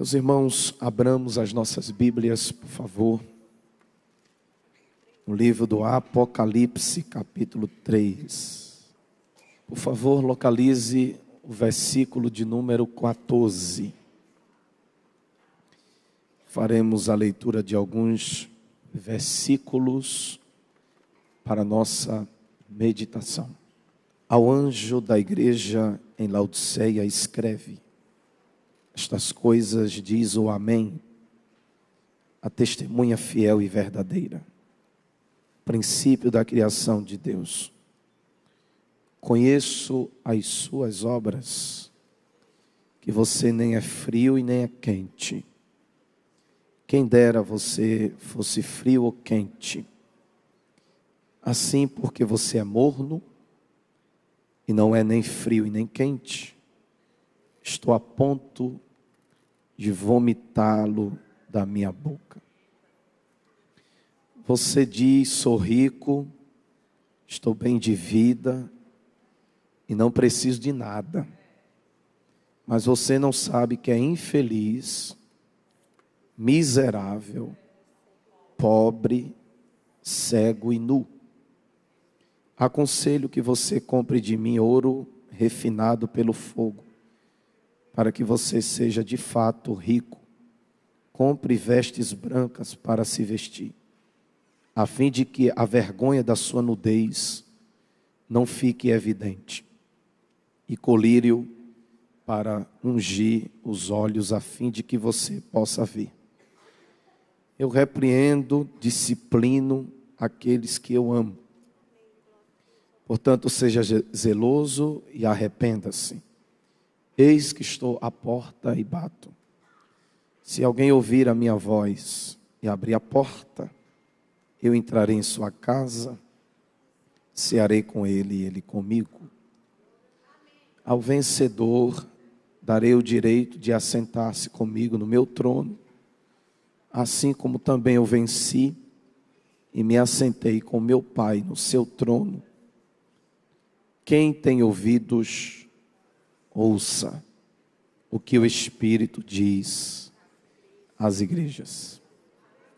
Meus irmãos, abramos as nossas Bíblias, por favor, no livro do Apocalipse, capítulo 3. Por favor, localize o versículo de número 14. Faremos a leitura de alguns versículos para nossa meditação. Ao anjo da igreja em Laodiceia escreve: estas coisas diz o Amém, a testemunha fiel e verdadeira, princípio da criação de Deus. Conheço as suas obras, que você nem é frio e nem é quente. Quem dera você fosse frio ou quente. Assim, porque você é morno e não é nem frio e nem quente, estou a ponto de vomitá-lo da minha boca. Você diz: sou rico, estou bem de vida e não preciso de nada. Mas você não sabe que é infeliz, miserável, pobre, cego e nu. Aconselho que você compre de mim ouro refinado pelo fogo, para que você seja de fato rico. Compre vestes brancas para se vestir, a fim de que a vergonha da sua nudez não fique evidente, e colírio para ungir os olhos, a fim de que você possa ver. Eu repreendo, disciplino aqueles que eu amo. Portanto, seja zeloso e arrependa-se. Eis que estou à porta e bato. Se alguém ouvir a minha voz e abrir a porta, eu entrarei em sua casa, cearei com ele e ele comigo. Ao vencedor darei o direito de assentar-se comigo no meu trono, assim como também eu venci e me assentei com meu Pai no seu trono. Quem tem ouvidos, ouça o que o Espírito diz às igrejas.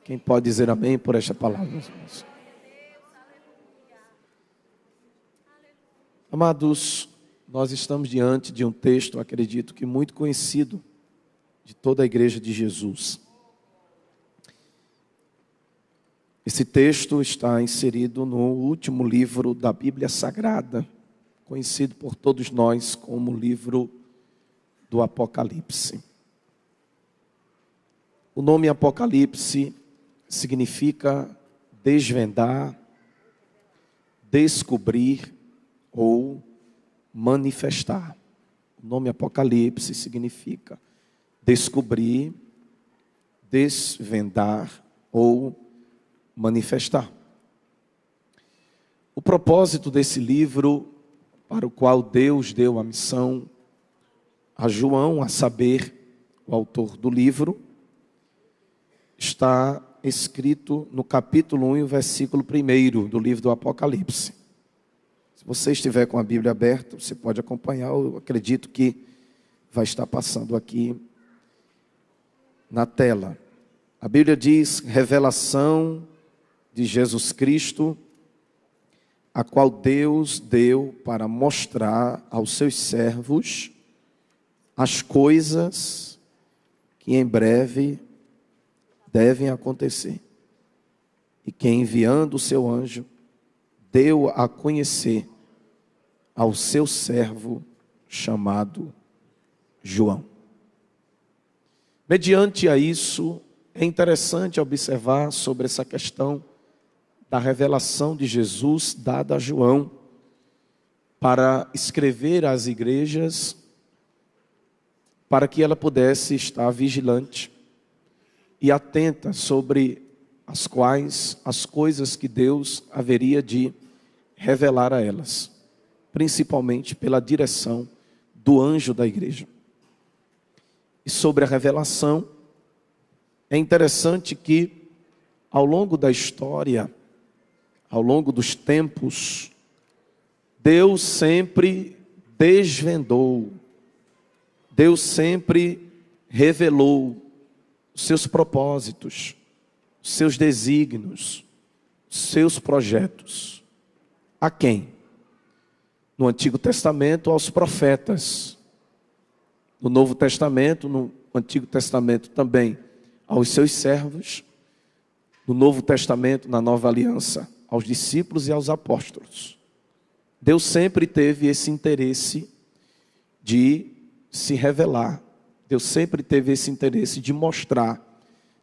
Quem pode dizer amém por esta palavra, meus irmãos? Amados, nós estamos diante de um texto, acredito que muito conhecido de toda a igreja de Jesus. Esse texto está inserido no último livro da Bíblia Sagrada, conhecido por todos nós como o livro do Apocalipse. O nome Apocalipse significa desvendar, descobrir ou manifestar. O nome Apocalipse significa descobrir, desvendar ou manifestar. O propósito desse livro, para o qual Deus deu a missão a João, a saber, o autor do livro, está escrito no capítulo 1, versículo 1 do livro do Apocalipse. Se você estiver com a Bíblia aberta, você pode acompanhar. Eu acredito que vai estar passando aqui na tela. A Bíblia diz: revelação de Jesus Cristo, a qual Deus deu para mostrar aos seus servos as coisas que em breve devem acontecer, e que, enviando o seu anjo, deu a conhecer ao seu servo chamado João. Mediante a isso, é interessante observar sobre essa questão da revelação de Jesus dada a João para escrever às igrejas, para que ela pudesse estar vigilante e atenta sobre as coisas que Deus haveria de revelar a elas, principalmente pela direção do anjo da igreja. E sobre a revelação, é interessante que ao longo da história, ao longo dos tempos, Deus sempre desvendou, Deus sempre revelou os seus propósitos, os seus desígnios, os seus projetos. A quem? No Antigo Testamento, aos profetas. No Novo Testamento, no Antigo Testamento também, aos seus servos. No Novo Testamento, na Nova Aliança, aos discípulos e aos apóstolos. Deus sempre teve esse interesse de se revelar. Deus sempre teve esse interesse de mostrar.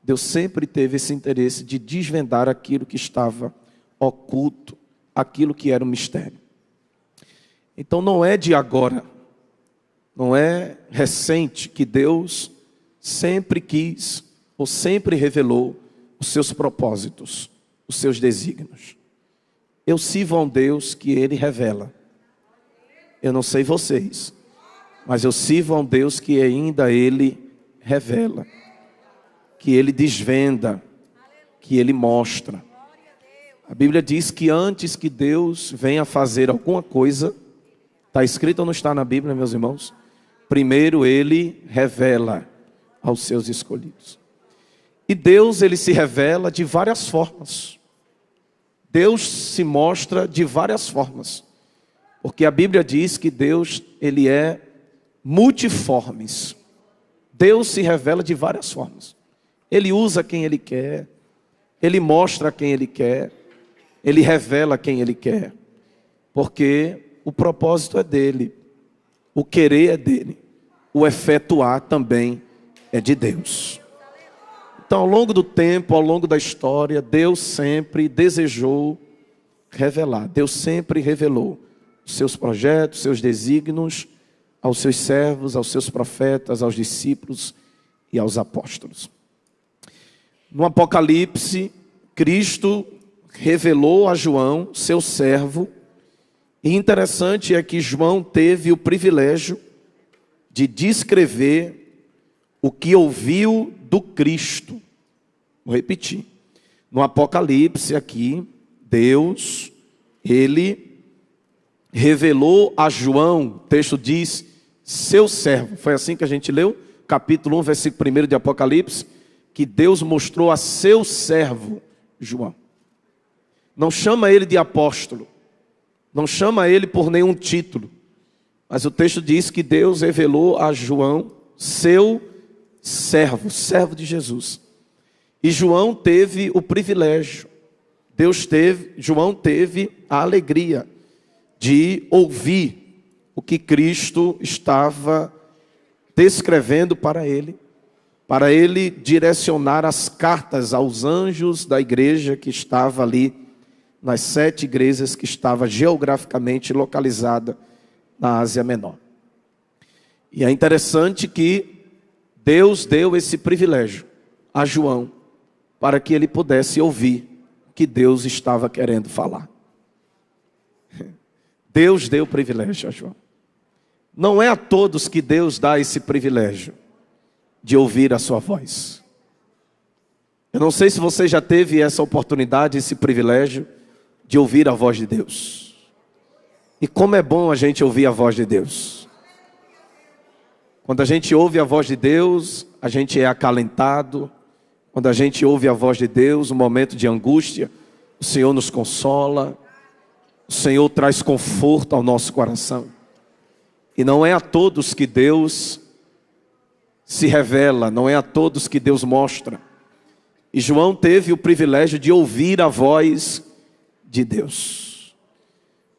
Deus sempre teve esse interesse de desvendar aquilo que estava oculto, aquilo que era um mistério. Então não é de agora, não é recente que Deus sempre quis ou sempre revelou os seus propósitos, os seus desígnios. Eu sirvo a um Deus que Ele revela. Eu não sei vocês, mas eu sirvo a um Deus que ainda Ele revela, que Ele desvenda, que Ele mostra. A Bíblia diz que antes que Deus venha fazer alguma coisa, está escrito ou não está na Bíblia, meus irmãos? Primeiro Ele revela aos seus escolhidos. E Deus, Ele se revela de várias formas. Deus se mostra de várias formas. Porque a Bíblia diz que Deus, Ele é multiformes. Deus se revela de várias formas. Ele usa quem Ele quer. Ele mostra quem Ele quer. Ele revela quem Ele quer. Porque o propósito é dEle. O querer é dEle. O efetuar também é de Deus. Então, ao longo do tempo, ao longo da história, Deus sempre desejou revelar. Deus sempre revelou os seus projetos, seus desígnios aos seus servos, aos seus profetas, aos discípulos e aos apóstolos. No Apocalipse, Cristo revelou a João, seu servo, e interessante é que João teve o privilégio de descrever o que ouviu do Cristo. Vou repetir. No Apocalipse aqui, Deus, Ele revelou a João, o texto diz, seu servo. Foi assim que a gente leu, capítulo 1, versículo 1 de Apocalipse, que Deus mostrou a seu servo, João. Não chama ele de apóstolo, não chama ele por nenhum título, mas o texto diz que Deus revelou a João, seu servo, servo de Jesus. E João teve o privilégio, João teve a alegria de ouvir o que Cristo estava descrevendo para ele direcionar as cartas aos anjos da igreja que estava ali, nas 7 igrejas que estava geograficamente localizada na Ásia Menor. E é interessante que Deus deu esse privilégio a João, para que ele pudesse ouvir o que Deus estava querendo falar. Deus deu o privilégio a João. Não é a todos que Deus dá esse privilégio de ouvir a sua voz. Eu não sei se você já teve essa oportunidade, esse privilégio de ouvir a voz de Deus. E como é bom a gente ouvir a voz de Deus. Quando a gente ouve a voz de Deus, a gente é acalentado. Quando a gente ouve a voz de Deus, no momento de angústia, o Senhor nos consola. O Senhor traz conforto ao nosso coração. E não é a todos que Deus se revela, não é a todos que Deus mostra. E João teve o privilégio de ouvir a voz de Deus.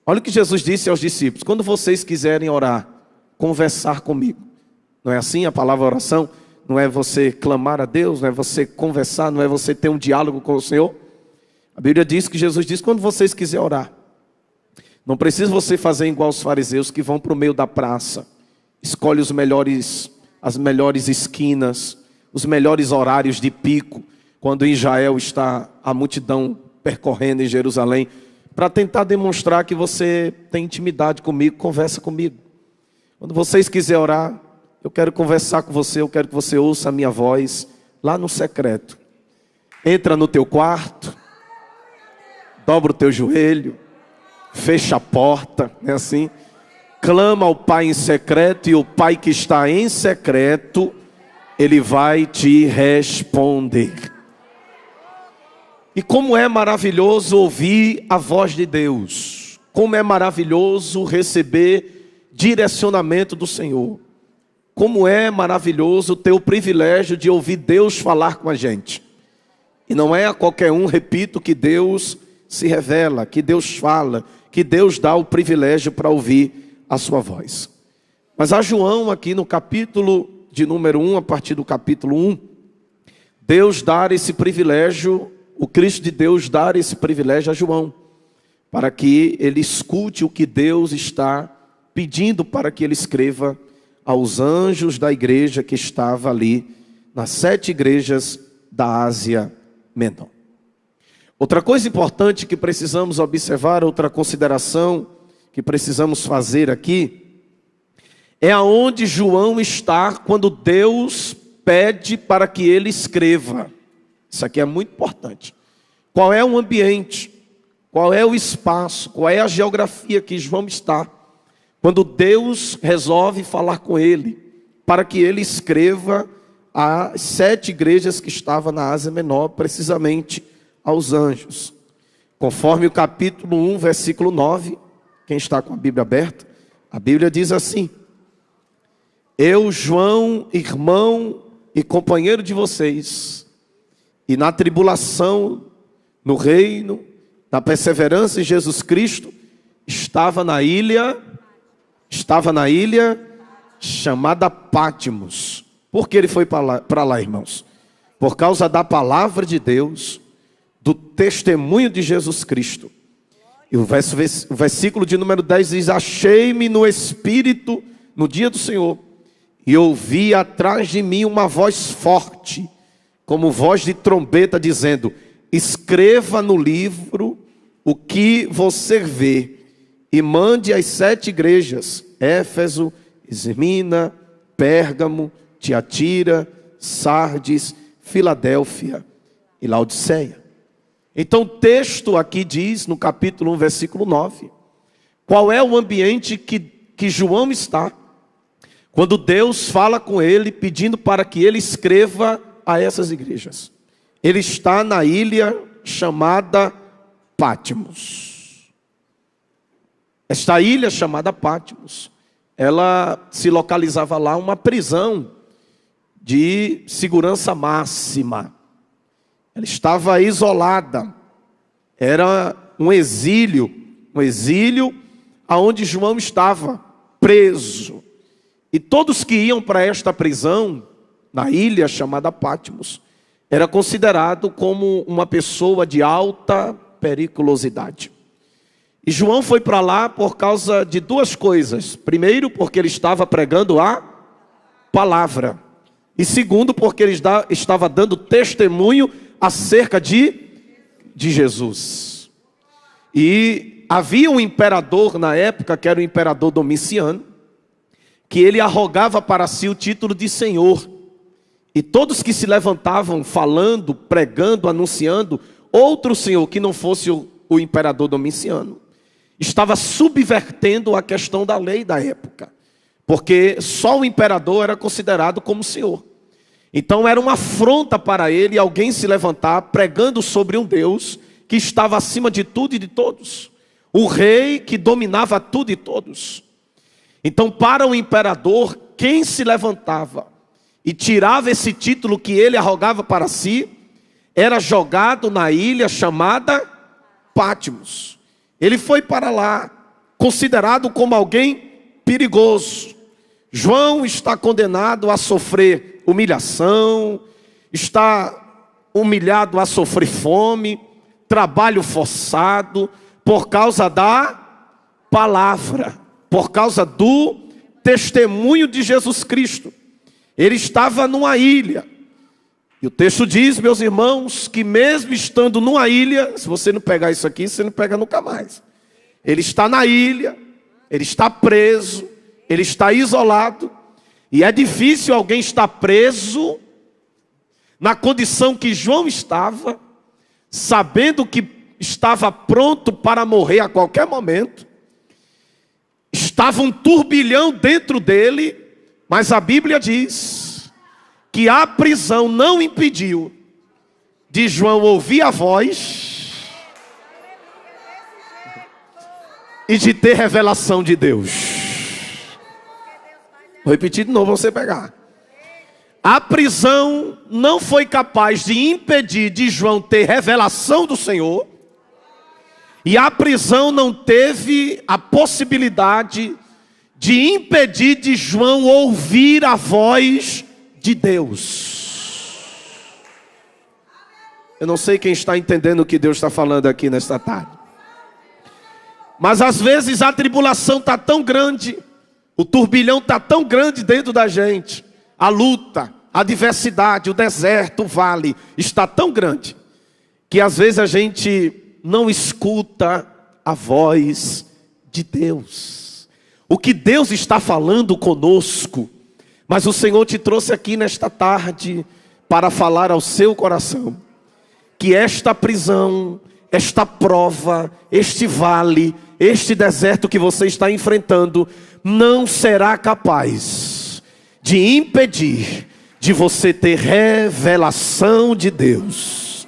Olha o que Jesus disse aos discípulos: quando vocês quiserem orar, conversar comigo. Não é assim a palavra oração? Não é você clamar a Deus, não é você conversar, não é você ter um diálogo com o Senhor? A Bíblia diz que Jesus diz: quando vocês quiserem orar, não precisa você fazer igual os fariseus que vão para o meio da praça, escolhe as melhores esquinas, os melhores horários de pico, quando em Israel está a multidão percorrendo em Jerusalém, para tentar demonstrar que você tem intimidade comigo. Conversa comigo. Quando vocês quiserem orar, eu quero conversar com você, eu quero que você ouça a minha voz lá no secreto. Entra no teu quarto, dobra o teu joelho, fecha a porta, é assim. Clama ao Pai em secreto, e o Pai que está em secreto Ele vai te responder. E como é maravilhoso ouvir a voz de Deus. Como é maravilhoso receber direcionamento do Senhor. Como é maravilhoso ter o privilégio de ouvir Deus falar com a gente. E não é a qualquer um, repito, que Deus se revela, que Deus fala, que Deus dá o privilégio para ouvir a sua voz. Mas a João aqui no capítulo de número 1, a partir do capítulo 1, Deus dá esse privilégio, o Cristo de Deus dá esse privilégio a João, para que ele escute o que Deus está pedindo para que ele escreva aos anjos da igreja que estava ali, nas 7 igrejas da Ásia Menor. Outra coisa importante que precisamos observar, outra consideração que precisamos fazer aqui, é aonde João está quando Deus pede para que ele escreva. Isso aqui é muito importante. Qual é o ambiente? Qual é o espaço? Qual é a geografia que João está? Quando Deus resolve falar com ele, para que ele escreva as 7 igrejas que estavam na Ásia Menor, precisamente aos anjos. Conforme o capítulo 1, versículo 9, quem está com a Bíblia aberta, a Bíblia diz assim: eu, João, irmão e companheiro de vocês, e na tribulação, no reino, na perseverança em Jesus Cristo, estava na ilha chamada Pátimos. Por que ele foi para lá, irmãos? Por causa da palavra de Deus, do testemunho de Jesus Cristo. E o versículo de número 10 diz: achei-me no Espírito no dia do Senhor, e ouvi atrás de mim uma voz forte, como voz de trombeta, dizendo: escreva no livro o que você vê, e mande às 7 igrejas, Éfeso, Esmirna, Pérgamo, Tiatira, Sardes, Filadélfia e Laodiceia. Então o texto aqui diz, no capítulo 1, versículo 9, qual é o ambiente que João está, quando Deus fala com ele, pedindo para que ele escreva a essas igrejas. Ele está na ilha chamada Pátimos. Esta ilha chamada Pátimos, ela se localizava lá uma prisão de segurança máxima. Ela estava isolada. Era um exílio aonde João estava preso. E todos que iam para esta prisão, na ilha chamada Pátimos, era considerado como uma pessoa de alta periculosidade. E João foi para lá por causa de 2 coisas. Primeiro, porque ele estava pregando a palavra. E segundo, porque ele estava dando testemunho acerca de Jesus. E havia um imperador na época, que era o imperador Domiciano, que ele arrogava para si o título de Senhor. E todos que se levantavam falando, pregando, anunciando outro Senhor que não fosse o imperador Domiciano, estava subvertendo a questão da lei da época. Porque só o imperador era considerado como Senhor. Então era uma afronta para ele alguém se levantar pregando sobre um Deus que estava acima de tudo e de todos. O rei que dominava tudo e todos. Então para o imperador, quem se levantava e tirava esse título que ele arrogava para si, era jogado na ilha chamada Pátimos. Ele foi para lá, considerado como alguém perigoso. João está condenado a sofrer humilhação, está humilhado a sofrer fome, trabalho forçado, por causa da palavra, por causa do testemunho de Jesus Cristo. Ele estava numa ilha. E o texto diz, meus irmãos, que mesmo estando numa ilha, se você não pegar isso aqui, você não pega nunca mais. Ele está na ilha, ele está preso, ele está isolado. E é difícil alguém estar preso na condição que João estava, sabendo que estava pronto para morrer a qualquer momento. Estava um turbilhão dentro dele, mas a Bíblia diz que a prisão não impediu de João ouvir a voz e de ter revelação de Deus. Vou repetir de novo para você pegar. A prisão não foi capaz de impedir de João ter revelação do Senhor, e a prisão não teve a possibilidade de impedir de João ouvir a voz de Deus. Eu não sei quem está entendendo o que Deus está falando aqui nesta tarde. Mas às vezes a tribulação está tão grande, o turbilhão está tão grande dentro da gente, a luta, a adversidade, o deserto, o vale, está tão grande, que às vezes a gente não escuta a voz de Deus. O que Deus está falando conosco, mas o Senhor te trouxe aqui nesta tarde para falar ao seu coração que esta prisão, esta prova, este vale, este deserto que você está enfrentando não será capaz de impedir de você ter revelação de Deus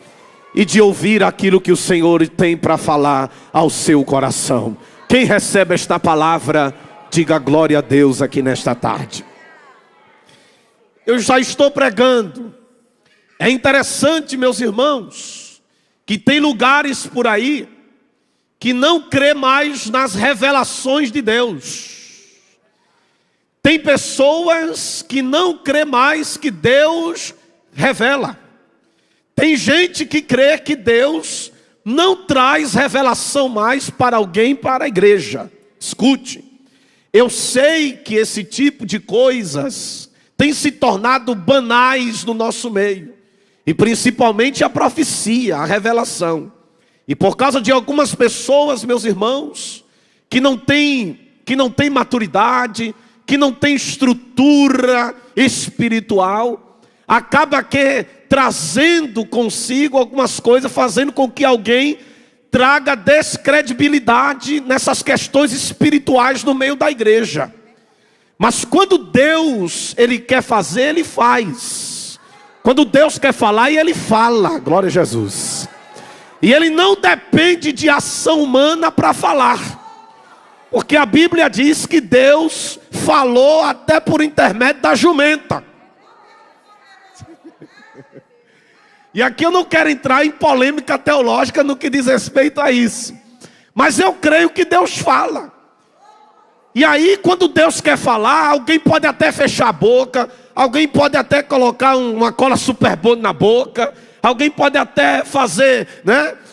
e de ouvir aquilo que o Senhor tem para falar ao seu coração. Quem recebe esta palavra, diga glória a Deus aqui nesta tarde. Eu já estou pregando. É interessante, meus irmãos, que tem lugares por aí que não crê mais nas revelações de Deus. Tem pessoas que não crê mais que Deus revela. Tem gente que crê que Deus não traz revelação mais para alguém, para a igreja. Escute, eu sei que esse tipo de coisas tem se tornado banais no nosso meio. E principalmente a profecia, a revelação. E por causa de algumas pessoas, meus irmãos, que não têm maturidade, que não têm estrutura espiritual, acaba que trazendo consigo algumas coisas, fazendo com que alguém traga descredibilidade nessas questões espirituais no meio da igreja. Mas quando Deus, Ele quer fazer, Ele faz. Quando Deus quer falar, Ele fala, glória a Jesus. E Ele não depende de ação humana para falar. Porque a Bíblia diz que Deus falou até por intermédio da jumenta. E aqui eu não quero entrar em polêmica teológica no que diz respeito a isso. Mas eu creio que Deus fala. E aí quando Deus quer falar, alguém pode até fechar a boca, alguém pode até colocar uma cola super bond na boca, alguém pode até fazer,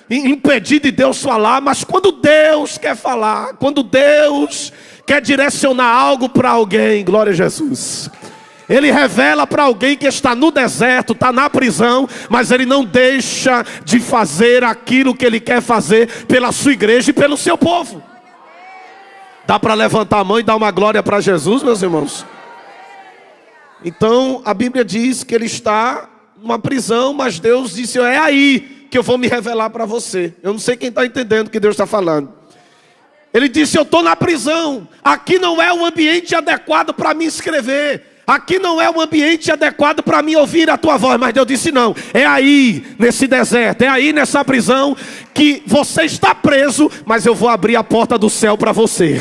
impedir de Deus falar. Mas quando Deus quer falar, quando Deus quer direcionar algo para alguém, glória a Jesus, Ele revela para alguém que está no deserto, está na prisão, mas Ele não deixa de fazer aquilo que Ele quer fazer pela sua igreja e pelo seu povo. Dá para levantar a mão e dar uma glória para Jesus, meus irmãos? Então a Bíblia diz que ele está numa prisão, mas Deus disse: é aí que eu vou me revelar para você. Eu não sei quem está entendendo o que Deus está falando. Ele disse: eu estou na prisão, aqui não é o ambiente adequado para me escrever, aqui não é o ambiente adequado para mim ouvir a tua voz. Mas Deus disse: não, é aí nesse deserto, é aí nessa prisão que você está preso, mas eu vou abrir a porta do céu para você.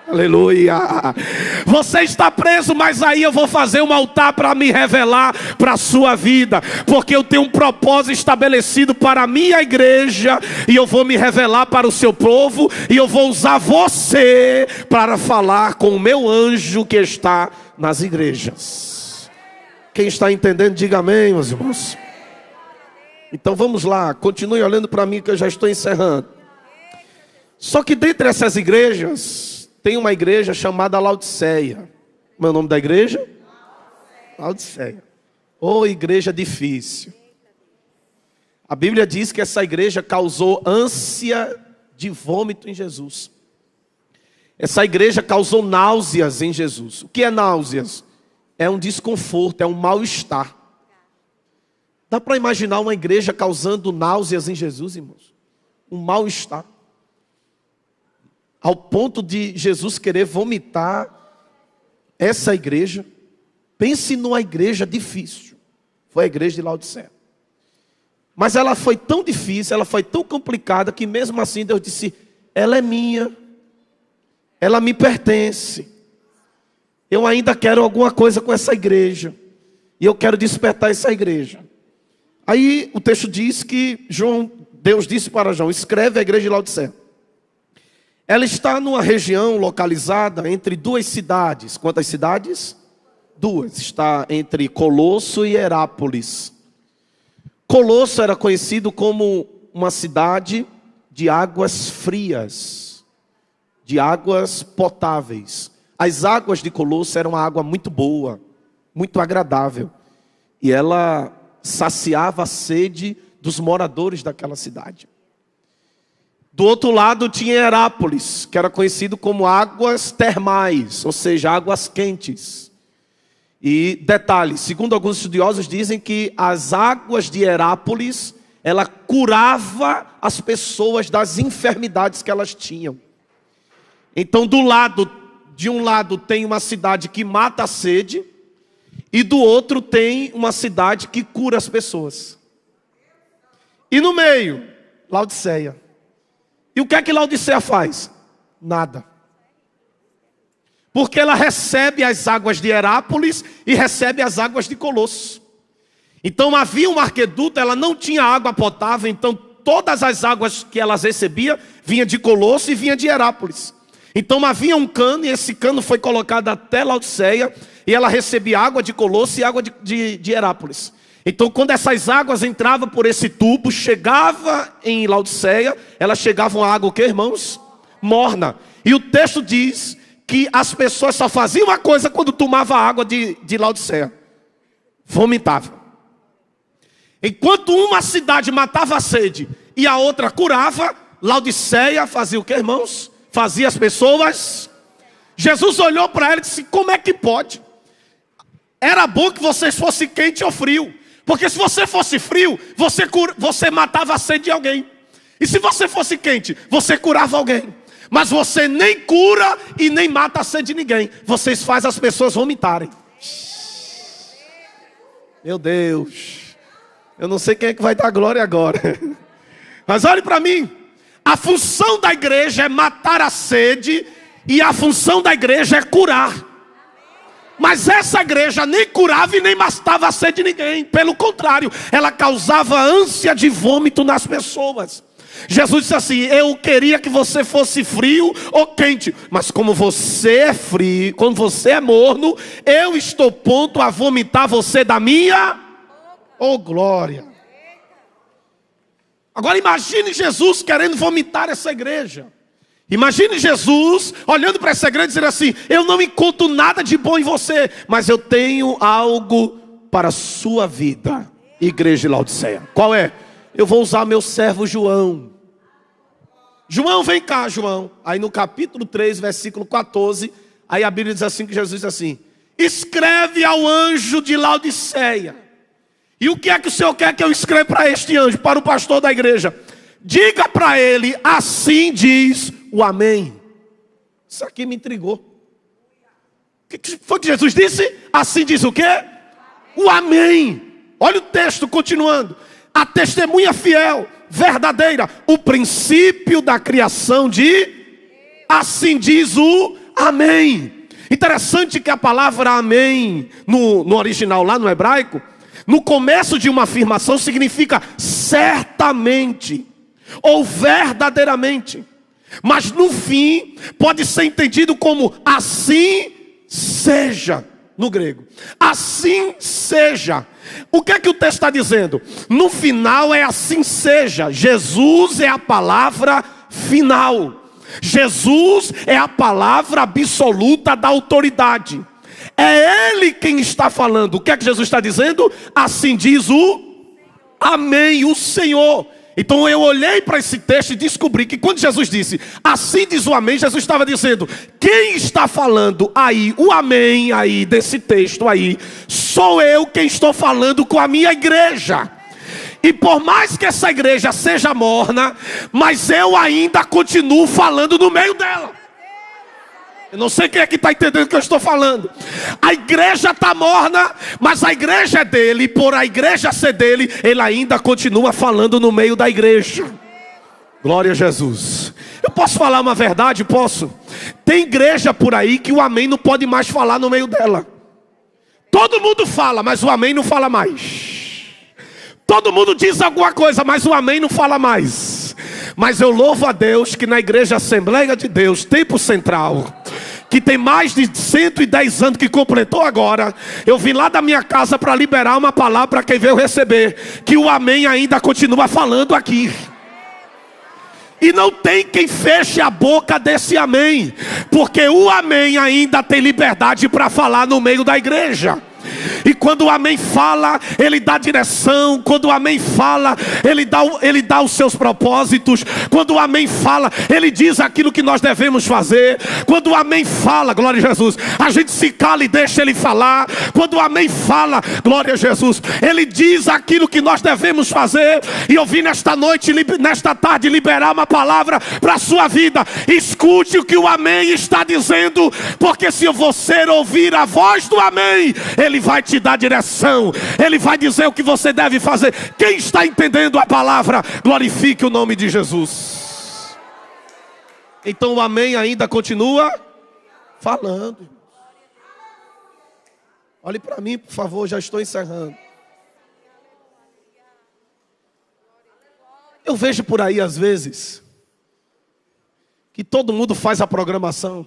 Aleluia. Você está preso, mas aí eu vou fazer um altar para me revelar para a sua vida, porque eu tenho um propósito estabelecido para a minha igreja, e eu vou me revelar para o seu povo, e eu vou usar você para falar com o meu anjo que está nas igrejas. Quem está entendendo, diga amém, meus irmãos. Então vamos lá, continue olhando para mim que eu já estou encerrando. Só que dentre essas igrejas tem uma igreja chamada Laodiceia. Como é o nome da igreja? Laodiceia. Oh, igreja difícil. A Bíblia diz que essa igreja causou ânsia de vômito em Jesus. Essa igreja causou náuseas em Jesus. O que é náuseas? É um desconforto, é um mal-estar. Dá para imaginar uma igreja causando náuseas em Jesus, irmãos? Um mal-estar. Ao ponto de Jesus querer vomitar essa igreja. Pense numa igreja difícil. Foi a igreja de Laodiceia. Mas ela foi tão difícil, ela foi tão complicada, que mesmo assim Deus disse: ela é minha, ela me pertence. Eu ainda quero alguma coisa com essa igreja, e eu quero despertar essa igreja. Aí o texto diz que Deus disse para João: escreve a igreja de Laodiceia. Ela está numa região localizada entre duas cidades. Quantas cidades? Duas. Está entre Colosso e Herápolis. Colosso era conhecido como uma cidade de águas frias, de águas potáveis. As águas de Colosso eram uma água muito boa, muito agradável. E ela saciava a sede dos moradores daquela cidade. Do outro lado tinha Herápolis, que era conhecido como águas termais, ou seja, águas quentes. E detalhe, segundo alguns estudiosos dizem que as águas de Herápolis, ela curava as pessoas das enfermidades que elas tinham. Então de um lado tem uma cidade que mata a sede, e do outro tem uma cidade que cura as pessoas. E no meio, Laodiceia. E o que é que Laodiceia faz? Nada. Porque ela recebe as águas de Herápolis e recebe as águas de Colosso. Então havia um aqueduto, ela não tinha água potável, então todas as águas que elas recebia vinha de Colosso e vinha de Herápolis. Então havia um cano, e esse cano foi colocado até Laodiceia, e ela recebia água de Colosso e água de Herápolis. Então quando essas águas entravam por esse tubo, chegava em Laodiceia, elas chegavam a água o que, irmãos? Morna. E o texto diz que as pessoas só faziam uma coisa quando tomavam a água de Laodiceia: vomitavam. Enquanto uma cidade matava a sede e a outra curava, Laodiceia fazia o que, irmãos? Fazia as pessoas. Jesus olhou para ela e disse: como é que pode? Era bom que vocês fossem quente ou frio, porque se você fosse frio, você matava a sede de alguém. E se você fosse quente, você curava alguém. Mas você nem cura e nem mata a sede de ninguém. Vocês fazem as pessoas vomitarem. Meu Deus, eu não sei quem é que vai dar glória agora. Mas olhe para mim. A função da igreja é matar a sede, e a função da igreja é curar. Mas essa igreja nem curava e nem matava a sede de ninguém. Pelo contrário, ela causava ânsia de vômito nas pessoas. Jesus disse assim: eu queria que você fosse frio ou quente, mas como você é frio, como você é morno, eu estou pronto a vomitar você da minha glória. Agora imagine Jesus querendo vomitar essa igreja. Imagine Jesus olhando para essa igreja e dizendo assim: eu não encontro nada de bom em você, mas eu tenho algo para a sua vida, igreja de Laodiceia. Qual é? Eu vou usar meu servo João. João, vem cá, João. Aí no capítulo 3, versículo 14, aí a Bíblia diz assim, que Jesus diz assim: escreve ao anjo de Laodiceia. E o que é que o Senhor quer que eu escreva para este anjo, para o pastor da igreja? Diga para ele: assim diz o amém. Isso aqui me intrigou. O que foi que Jesus disse? Assim diz o quê? O amém. Olha o texto continuando: a testemunha fiel, verdadeira, o princípio da criação de... assim diz o amém. Interessante que a palavra amém, no original lá no hebraico, no começo de uma afirmação significa certamente ou verdadeiramente, mas no fim pode ser entendido como assim seja, no grego. Assim seja. O que é que o texto está dizendo? No final é assim seja. Jesus é a palavra final. Jesus é a palavra absoluta da autoridade. É Ele quem está falando. O que é que Jesus está dizendo? Assim diz o amém, o Senhor. Então eu olhei para esse texto e descobri que quando Jesus disse assim diz o amém, Jesus estava dizendo: quem está falando aí, o amém aí desse texto aí, sou eu quem estou falando com a minha igreja. E por mais que essa igreja seja morna, mas eu ainda continuo falando no meio dela. Eu não sei quem é que está entendendo o que eu estou falando. A igreja está morna, mas a igreja é dele. E por a igreja ser dele, ele ainda continua falando no meio da igreja. Glória a Jesus. Eu posso falar uma verdade? Posso. Tem igreja por aí que o amém não pode mais falar no meio dela. Todo mundo fala, mas o amém não fala mais. Todo mundo diz alguma coisa, mas o amém não fala mais. Mas eu louvo a Deus que na igreja Assembleia de Deus, Tempo Central, que tem mais de 110 anos, que completou agora, eu vim lá da minha casa para liberar uma palavra para quem veio receber, que o amém ainda continua falando aqui. E não tem quem feche a boca desse amém, porque o amém ainda tem liberdade para falar no meio da igreja. E quando o amém fala, ele dá direção. Quando o amém fala, ele dá os seus propósitos. Quando o amém fala, ele diz aquilo que nós devemos fazer. Quando o amém fala, glória a Jesus, a gente se cala e deixa ele falar. Quando o amém fala, glória a Jesus, ele diz aquilo que nós devemos fazer. E eu vim nesta noite, nesta tarde, liberar uma palavra para a sua vida. Escute o que o amém está dizendo, porque se você ouvir a voz do amém, ele vai te dar direção, ele vai dizer o que você deve fazer. Quem está entendendo a palavra, glorifique o nome de Jesus. Então o amém ainda continua falando. Olhe para mim, por favor, já estou encerrando. Eu vejo por aí às vezes que todo mundo faz a programação,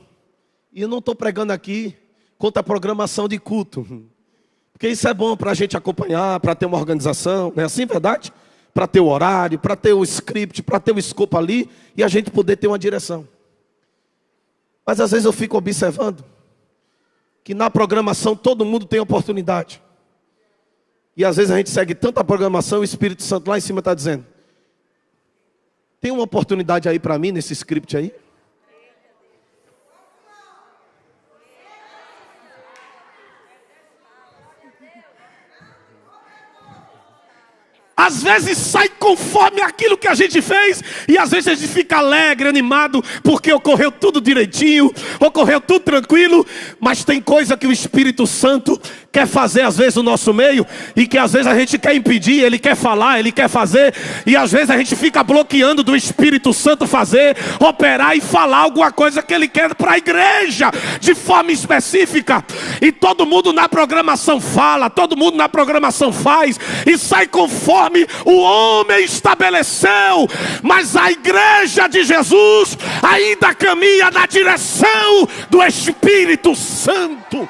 e eu não estou pregando aqui contra a programação de culto, porque isso é bom para a gente acompanhar, para ter uma organização, não é assim, verdade? Para ter o horário, para ter o script, para ter o escopo ali, e a gente poder ter uma direção. Mas às vezes eu fico observando que na programação todo mundo tem oportunidade. E às vezes a gente segue tanta programação, o Espírito Santo lá em cima está dizendo: tem uma oportunidade aí para mim nesse script aí? Às vezes sai conforme aquilo que a gente fez, e às vezes a gente fica alegre, animado, porque ocorreu tudo direitinho, ocorreu tudo tranquilo. Mas tem coisa que o Espírito Santo quer fazer às vezes no nosso meio, e que às vezes a gente quer impedir. Ele quer falar, ele quer fazer, e às vezes a gente fica bloqueando do Espírito Santo fazer, operar e falar alguma coisa que ele quer para a igreja, de forma específica. E todo mundo na programação fala, todo mundo na programação faz, e sai conforme o homem estabeleceu. Mas a igreja de Jesus ainda caminha na direção do Espírito Santo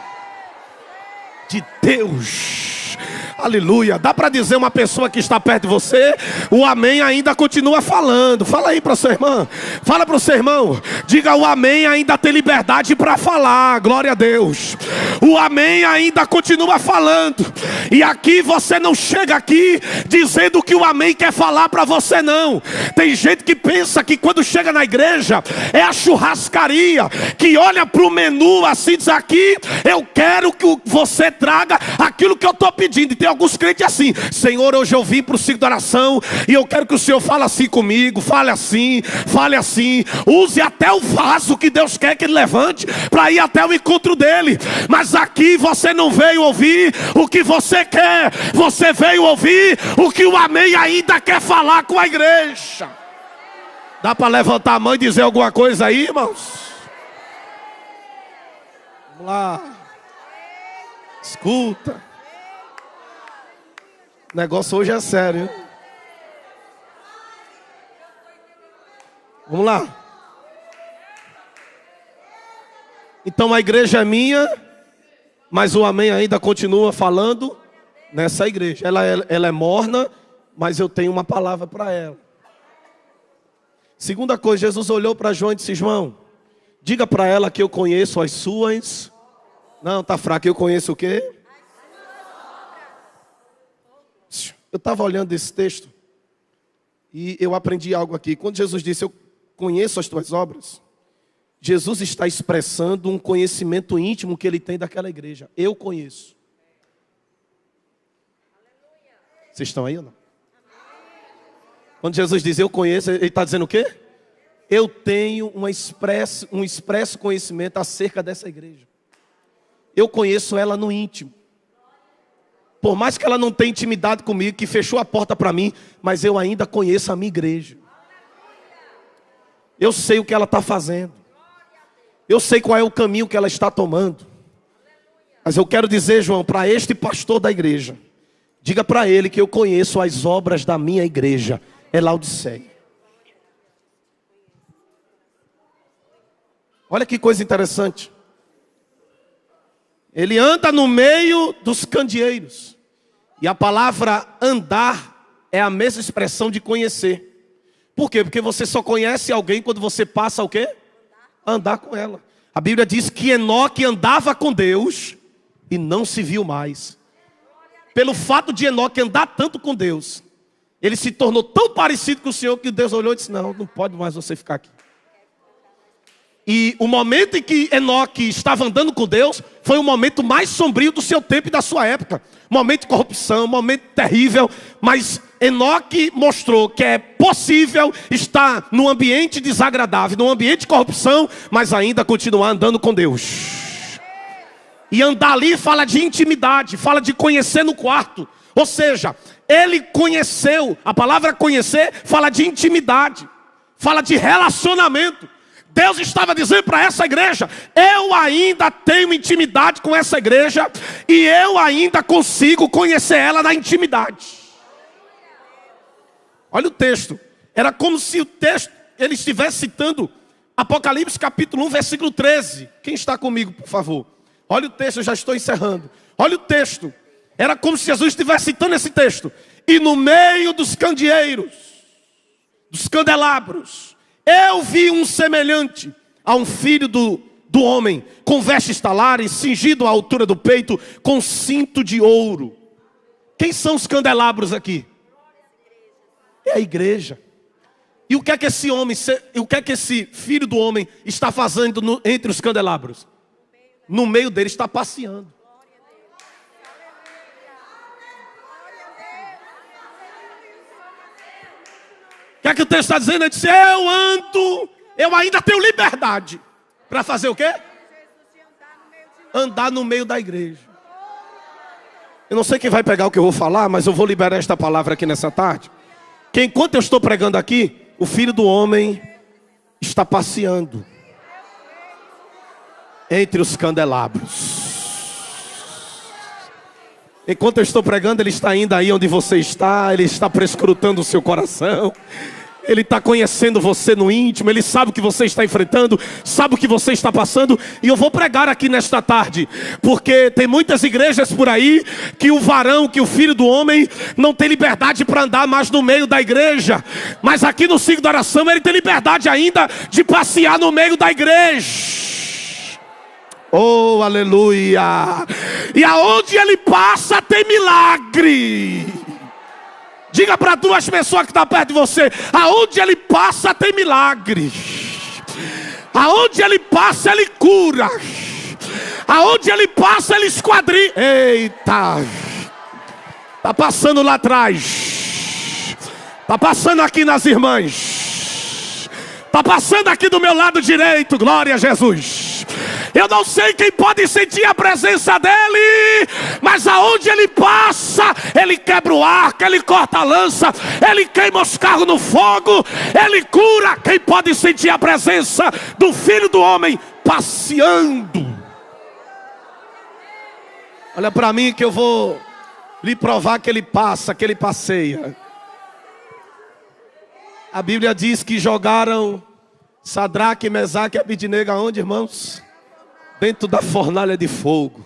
de Deus. Aleluia. Dá para dizer uma pessoa que está perto de você, o amém ainda continua falando. Fala aí para o seu irmão. Fala para o seu irmão. Diga: o amém ainda tem liberdade para falar. Glória a Deus. O amém ainda continua falando. E aqui você não chega aqui dizendo que o amém quer falar para você, não. Tem gente que pensa que quando chega na igreja é a churrascaria, que olha para o menu assim, diz: aqui eu quero que você traga aquilo que eu estou pedindo. E tem alguns crentes assim: Senhor, hoje eu vim para o ciclo da oração e eu quero que o Senhor fale assim comigo. Fale assim, use até o vaso que Deus quer que ele levante para ir até o encontro dele. Mas aqui você não veio ouvir o que você quer, você veio ouvir o que o amém ainda quer falar com a igreja. Dá para levantar a mão e dizer alguma coisa aí, irmãos? Vamos lá. Escuta. O negócio hoje é sério, hein? Vamos lá. Então a igreja é minha, mas o amém ainda continua falando nessa igreja. Ela é morna, mas eu tenho uma palavra para ela. Segunda coisa, Jesus olhou para João e disse: João, diga para ela que eu conheço as suas... Não, tá fraco. Eu conheço o quê? Eu estava olhando esse texto e eu aprendi algo aqui. Quando Jesus disse: eu conheço as tuas obras, Jesus está expressando um conhecimento íntimo que ele tem daquela igreja. Eu conheço. Vocês estão aí ou não? Quando Jesus diz eu conheço, ele está dizendo o quê? eu tenho um expresso conhecimento acerca dessa igreja. Eu conheço ela no íntimo. Por mais que ela não tenha intimidade comigo, que fechou a porta para mim, mas eu ainda conheço a minha igreja. Eu sei o que ela está fazendo. Eu sei qual é o caminho que ela está tomando. Mas eu quero dizer, João, para este pastor da igreja, diga para ele que eu conheço as obras da minha igreja, é Laodiceia. Olha que coisa interessante. Ele anda no meio dos candeeiros. E a palavra andar é a mesma expressão de conhecer. Por quê? Porque você só conhece alguém quando você passa o quê? Andar com ela. A Bíblia diz que Enoque andava com Deus e não se viu mais. Pelo fato de Enoque andar tanto com Deus, ele se tornou tão parecido com o Senhor que Deus olhou e disse: não pode mais você ficar aqui. E o momento em que Enoque estava andando com Deus foi o momento mais sombrio do seu tempo e da sua época. Momento de corrupção, momento terrível. Mas Enoque mostrou que é possível estar num ambiente desagradável, num ambiente de corrupção, mas ainda continuar andando com Deus. E andar ali fala de intimidade, fala de conhecer no quarto. Ou seja, ele conheceu, a palavra conhecer fala de intimidade, fala de relacionamento. Deus estava dizendo para essa igreja: eu ainda tenho intimidade com essa igreja e eu ainda consigo conhecer ela na intimidade. Olha o texto. Era como se o texto, ele estivesse citando Apocalipse capítulo 1, versículo 13. Quem está comigo, por favor? Olha o texto, eu já estou encerrando. Olha o texto. Era como se Jesus estivesse citando esse texto. E no meio dos candeeiros, dos candelabros, eu vi um semelhante a um filho do homem, com vestes talares, cingido à altura do peito, com cinto de ouro. Quem são os candelabros aqui? É a igreja. E o que é que esse homem, o que é que esse filho do homem está fazendo entre os candelabros? No meio dele está passeando. O que é que o texto está dizendo? Ele disse: eu ainda tenho liberdade. Para fazer o quê? Andar no meio da igreja. Eu não sei quem vai pegar o que eu vou falar, mas eu vou liberar esta palavra aqui nessa tarde. Que enquanto eu estou pregando aqui, o filho do homem está passeando entre os candelabros. Enquanto eu estou pregando, ele está indo aí onde você está. Ele está prescrutando o seu coração. Ele está conhecendo você no íntimo. Ele sabe o que você está enfrentando, sabe o que você está passando. E eu vou pregar aqui nesta tarde, porque tem muitas igrejas por aí que o varão, que o filho do homem não tem liberdade para andar mais no meio da igreja. Mas aqui no Ciclo da Oração ele tem liberdade ainda de passear no meio da igreja. Oh, aleluia! E aonde ele passa tem milagre. Diga para duas pessoas que estão perto de você: aonde ele passa tem milagre. Aonde ele passa ele cura. Aonde ele passa ele esquadrinha. Eita! Está passando lá atrás. Está passando aqui nas irmãs. Está passando aqui do meu lado direito. Glória a Jesus. Eu não sei quem pode sentir a presença dele, mas aonde ele passa, ele quebra o arco, ele corta a lança, ele queima os carros no fogo, ele cura. Quem pode sentir a presença do Filho do Homem passeando? Olha para mim que eu vou lhe provar que ele passa, que ele passeia. A Bíblia diz que jogaram Sadraque, Mesaque e Abidnego aonde, irmãos? Dentro da fornalha de fogo.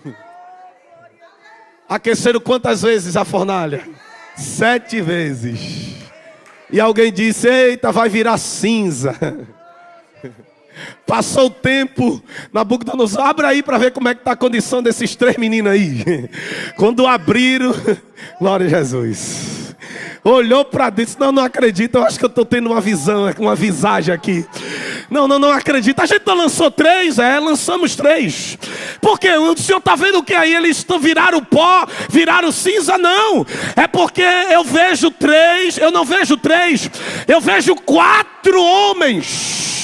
Aqueceram quantas vezes a fornalha? 7 vezes. E alguém disse: eita, vai virar cinza. Passou o tempo, Nabucodonosor, abre aí para ver como é que está a condição desses 3 meninos aí. Quando abriram, glória a Jesus, olhou para dentro: não acredito, eu acho que eu estou tendo uma visão, uma visagem aqui. Não acredito. A gente não lançou 3? Lançamos 3. Porque o senhor está vendo o que aí? Eles viraram pó, viraram cinza? Não. É porque eu vejo 3, eu não vejo 3, eu vejo 4 homens.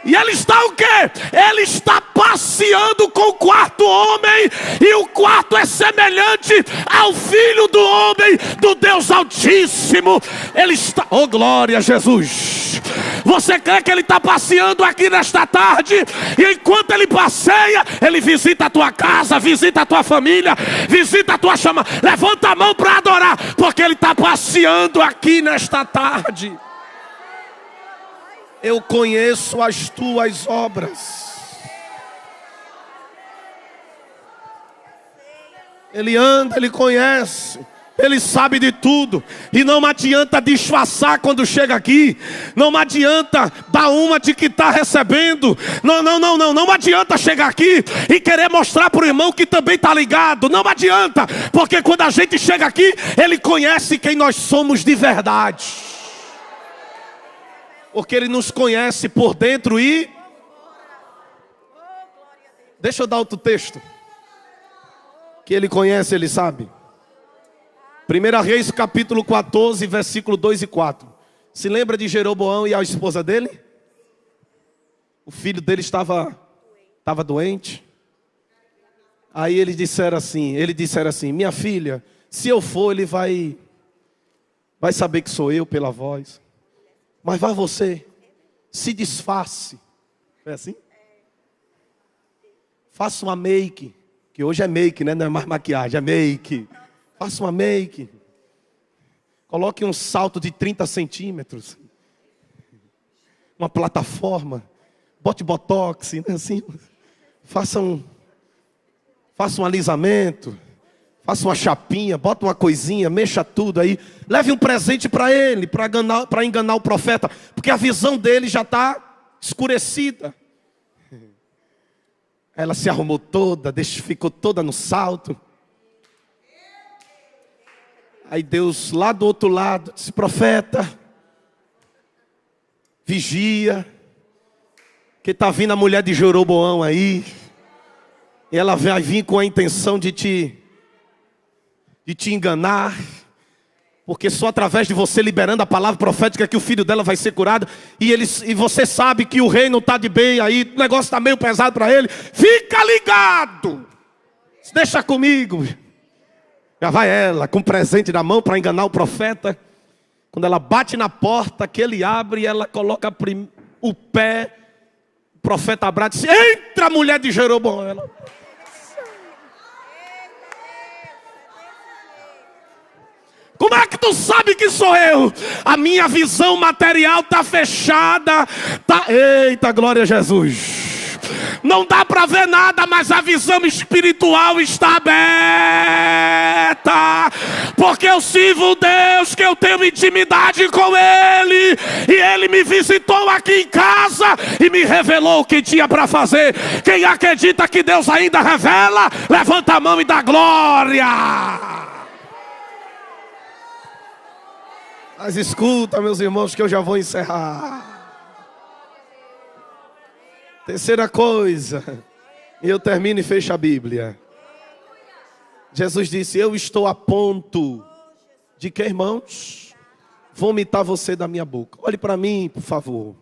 E ele está o quê? Ele está passeando com o quarto homem. E o quarto é semelhante ao Filho do homem, do Deus Altíssimo. Ele está... Oh, glória a Jesus. Você crê que ele está passeando aqui nesta tarde? E enquanto ele passeia, ele visita a tua casa, visita a tua família, visita a tua chama. Levanta a mão para adorar, porque ele está passeando aqui nesta tarde. Eu conheço as tuas obras. Ele anda, ele conhece, ele sabe de tudo. E não adianta disfarçar quando chega aqui. Não adianta dar uma de que está recebendo. Não adianta chegar aqui e querer mostrar para o irmão que também está ligado. Não adianta, porque quando a gente chega aqui, ele conhece quem nós somos de verdade. Porque ele nos conhece por dentro e... Deixa eu dar outro texto. Que ele conhece, ele sabe. 1 Reis capítulo 14, versículo 2 e 4. Se lembra de Jeroboão e a esposa dele? O filho dele estava doente. Aí eles disseram assim, minha filha, se eu for, ele vai saber que sou eu pela voz. Mas vai você, se disfarce. É assim? Faça uma make, que hoje é make, né? Não é mais maquiagem, é make. Faça uma make. Coloque um salto de 30 centímetros. Uma plataforma. Bote botox, né? Assim. Faça um alisamento. Faça uma chapinha, bota uma coisinha, mexa tudo aí. Leve um presente para ele, para enganar o profeta. Porque a visão dele já está escurecida. Ela se arrumou toda, ficou toda no salto. Aí Deus lá do outro lado disse, profeta, vigia, que está vindo a mulher de Jeroboão aí. E ela vai vir com a intenção de te enganar, porque só através de você liberando a palavra profética que o filho dela vai ser curado, e você sabe que o rei não está de bem aí, o negócio está meio pesado para ele, fica ligado, deixa comigo. Já vai ela com presente na mão para enganar o profeta. Quando ela bate na porta, que ele abre, ela coloca o pé, o profeta abraça e diz, entra, mulher de Jeroboão. Ela... Como é que tu sabe que sou eu? A minha visão material está fechada. Eita, glória a Jesus. Não dá para ver nada, mas a visão espiritual está aberta. Porque eu sirvo Deus, que eu tenho intimidade com Ele. E Ele me visitou aqui em casa e me revelou o que tinha para fazer. Quem acredita que Deus ainda revela, levanta a mão e dá glória. Mas escuta, meus irmãos, que eu já vou encerrar. Terceira coisa, e eu termino e fecho a Bíblia. Jesus disse, eu estou a ponto de que, irmãos? Vomitar você da minha boca. Olhe para mim, por favor.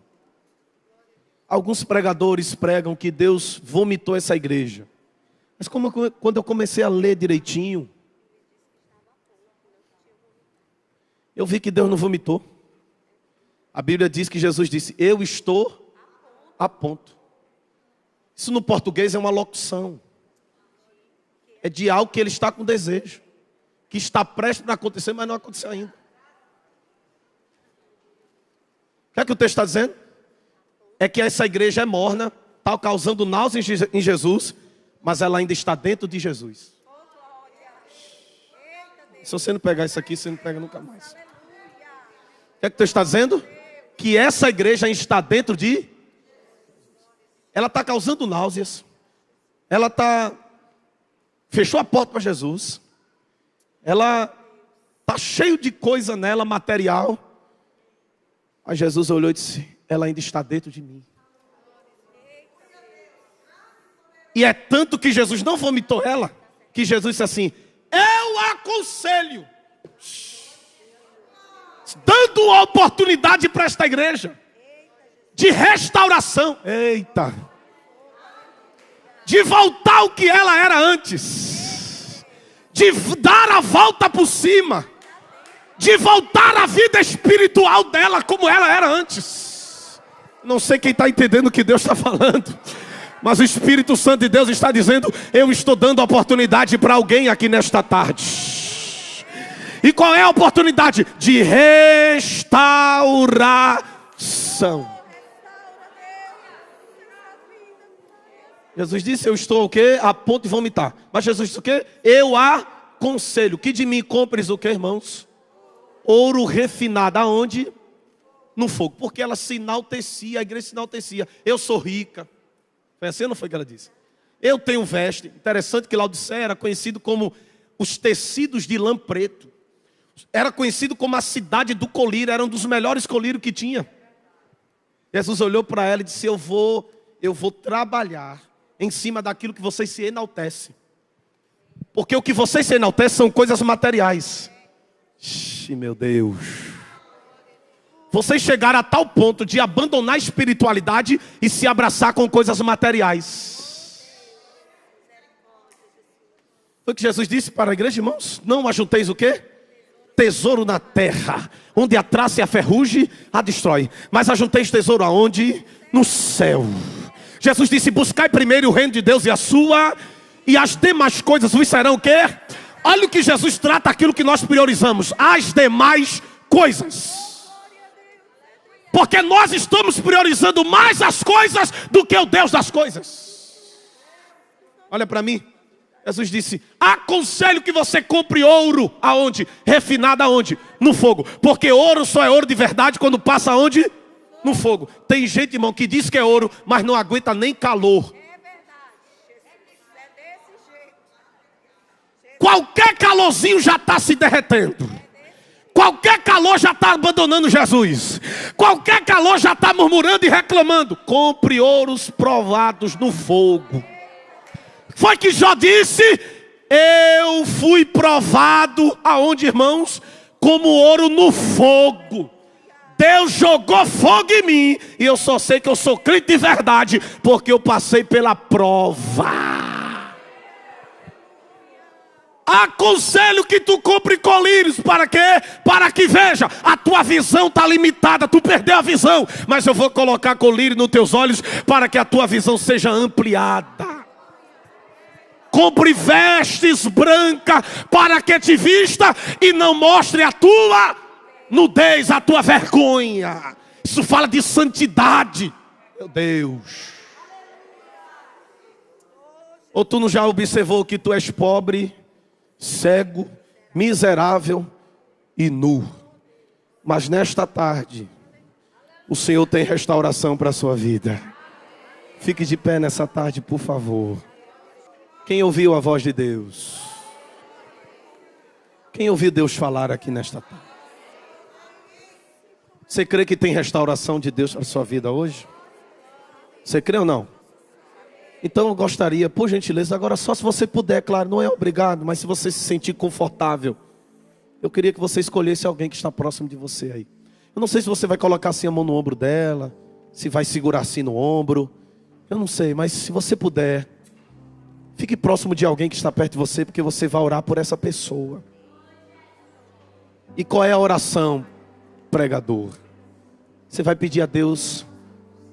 Alguns pregadores pregam que Deus vomitou essa igreja. Mas quando eu comecei a ler direitinho, eu vi que Deus não vomitou. A Bíblia diz que Jesus disse, eu estou a ponto. Isso no português é uma locução. É de algo que ele está com desejo. Que está prestes para acontecer, mas não aconteceu ainda. O que é que o texto está dizendo? É que essa igreja é morna, está causando náusea em Jesus, mas ela ainda está dentro de Jesus. Se você não pegar isso aqui, você não pega nunca mais. O que é que o texto está dizendo? Que essa igreja está dentro de... Ela está causando náuseas. Ela está... Fechou a porta para Jesus. Ela está cheio de coisa nela, material. Aí Jesus olhou e disse, ela ainda está dentro de mim. E é tanto que Jesus não vomitou ela, que Jesus disse assim, eu aconselho, dando a oportunidade para esta igreja, de restauração. Eita! De voltar ao que ela era antes. De dar a volta por cima. De voltar à vida espiritual dela como ela era antes. Não sei quem está entendendo o que Deus está falando. Mas o Espírito Santo de Deus está dizendo: eu estou dando oportunidade para alguém aqui nesta tarde. E qual é a oportunidade? De restauração. Jesus disse: eu estou o quê? A ponto de vomitar. Mas Jesus disse o quê? Eu aconselho que de mim compres o quê, irmãos? Ouro refinado. Aonde? No fogo. Porque ela se enaltecia, a igreja se enaltecia. Eu sou rica. Foi assim ou não foi que ela disse? Eu tenho veste. Interessante que Laodiceia era conhecido como os tecidos de lã preto. Era conhecido como a cidade do colírio. Era um dos melhores colírios que tinha. Jesus olhou para ela e disse: eu vou trabalhar em cima daquilo que vocês se enaltecem. Porque o que vocês se enaltecem são coisas materiais. Meu Deus. Vocês chegaram a tal ponto de abandonar a espiritualidade e se abraçar com coisas materiais. Foi o que Jesus disse para a igreja, irmãos? Não ajunteis o quê? Tesouro na terra, onde a traça e a ferrugem a destrói. Mas ajunteis tesouro aonde? No céu. Jesus disse: buscai primeiro o reino de Deus e a sua, e as demais coisas vos serão o quê? Olha o que Jesus trata, aquilo que nós priorizamos: as demais coisas. Porque nós estamos priorizando mais as coisas do que o Deus das coisas. Olha para mim. Jesus disse: aconselho que você compre ouro. Aonde? Refinado aonde? No fogo. Porque ouro só é ouro de verdade quando passa aonde? No fogo. Tem gente, irmão, que diz que é ouro, mas não aguenta nem calor. Qualquer calorzinho já está se derretendo. Qualquer calor já está abandonando Jesus. Qualquer calor já está murmurando e reclamando. Compre ouros provados no fogo. Foi que Jó disse: eu fui provado aonde, irmãos? Como ouro no fogo. Deus jogou fogo em mim. E eu só sei que eu sou crente de verdade, porque eu passei pela prova. Aconselho que tu compre colírios. Para quê? Para que veja, a tua visão está limitada, tu perdeu a visão. Mas eu vou colocar colírio nos teus olhos para que a tua visão seja ampliada. Compre vestes brancas para que te vista e não mostre a tua nudez, a tua vergonha. Isso fala de santidade. Meu Deus. Ou tu não já observou que tu és pobre, cego, miserável e nu? Mas nesta tarde o Senhor tem restauração para a sua vida. Fique de pé nessa tarde, por favor. Quem ouviu a voz de Deus? Quem ouviu Deus falar aqui nesta tarde? Você crê que tem restauração de Deus para a sua vida hoje? Você crê ou não? Então eu gostaria, por gentileza, agora só se você puder, claro, não é obrigado, mas se você se sentir confortável, eu queria que você escolhesse alguém que está próximo de você aí. Eu não sei se você vai colocar assim a mão no ombro dela, se vai segurar assim no ombro, eu não sei, mas se você puder, fique próximo de alguém que está perto de você, porque você vai orar por essa pessoa. E qual é a oração, pregador? Você vai pedir a Deus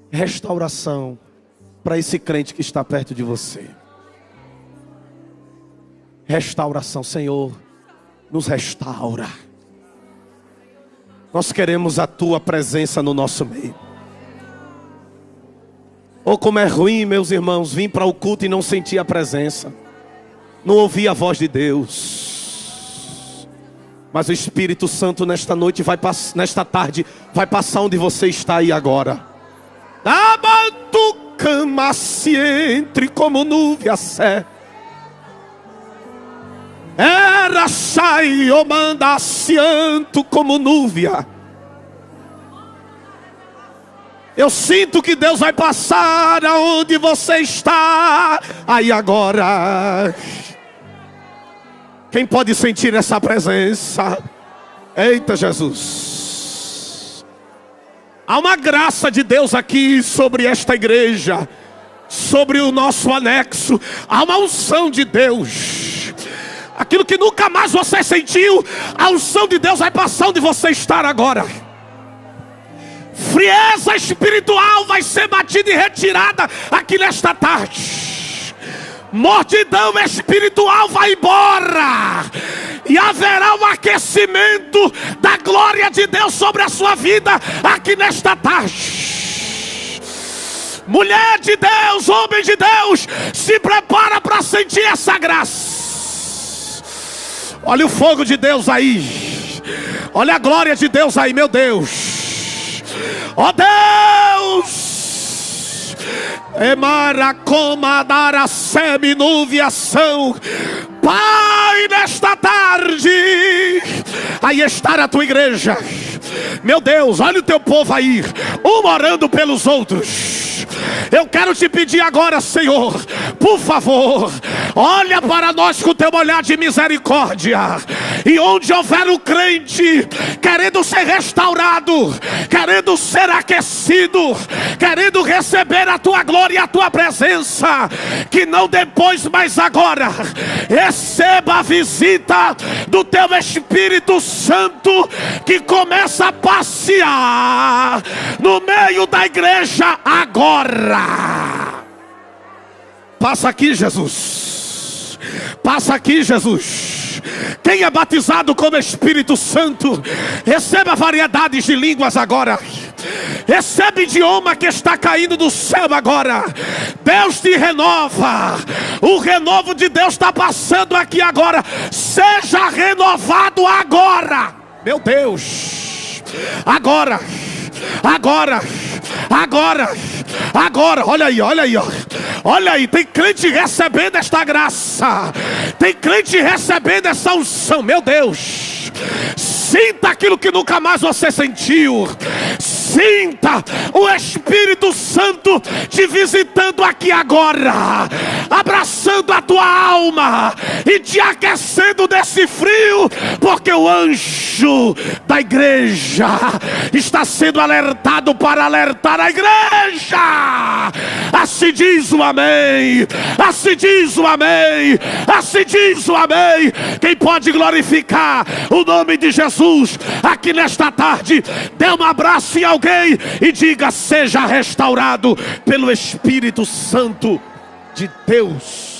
restauração para esse crente que está perto de você. Restauração, Senhor, nos restaura. Nós queremos a tua presença no nosso meio. Oh, como é ruim, meus irmãos, vir para o culto e não sentir a presença, não ouvir a voz de Deus. Mas o Espírito Santo nesta noite nesta tarde vai passar onde você está aí agora. Cama-se entre como nuvem a sé. Era sai ou manda-se anto como nuvem. Eu sinto que Deus vai passar aonde você está aí agora. Quem pode sentir essa presença? Eita Jesus. Há uma graça de Deus aqui sobre esta igreja, sobre o nosso anexo. Há uma unção de Deus. Aquilo que nunca mais você sentiu, a unção de Deus vai passar onde você está agora. Frieza espiritual vai ser batida e retirada aqui nesta tarde. Mortidão espiritual vai embora. E haverá um aquecimento da glória de Deus sobre a sua vida aqui nesta tarde. Mulher de Deus, homem de Deus, se prepara para sentir essa graça. Olha o fogo de Deus aí. Olha a glória de Deus aí, meu Deus. Ó Deus! Emara coma dar seminuviação. Pai, nesta tarde, aí está a tua igreja. Meu Deus, olha o teu povo aí, um orando pelos outros. Eu quero te pedir agora, Senhor, por favor, olha para nós com o teu olhar de misericórdia. E onde houver um crente querendo ser restaurado, querendo ser aquecido, querendo receber a tua glória e a tua presença, que não depois, mas agora, receba a visita do teu Espírito Santo, que começa a passear no meio da igreja agora. Passa aqui, Jesus. Passa aqui, Jesus. Quem é batizado com o Espírito Santo, receba variedades de línguas agora. Recebe idioma que está caindo do céu agora. Deus te renova. O renovo de Deus está passando aqui agora. Seja renovado agora. Meu Deus. Agora. Agora. Agora. Agora. Olha aí, olha aí, ó. Olha aí, tem crente recebendo esta graça. Tem crente recebendo essa unção. Meu Deus. Sinta aquilo que nunca mais você sentiu. Sinta o Espírito Santo te visitando aqui agora, abraçando a tua alma e te aquecendo desse frio, porque o anjo da igreja está sendo alertado para alertar a igreja. Assim diz o amém, assim diz o amém, assim diz o amém. Quem pode glorificar o nome de Jesus aqui nesta tarde, dê um abraço em alguém e diga: seja restaurado pelo Espírito Santo de Deus.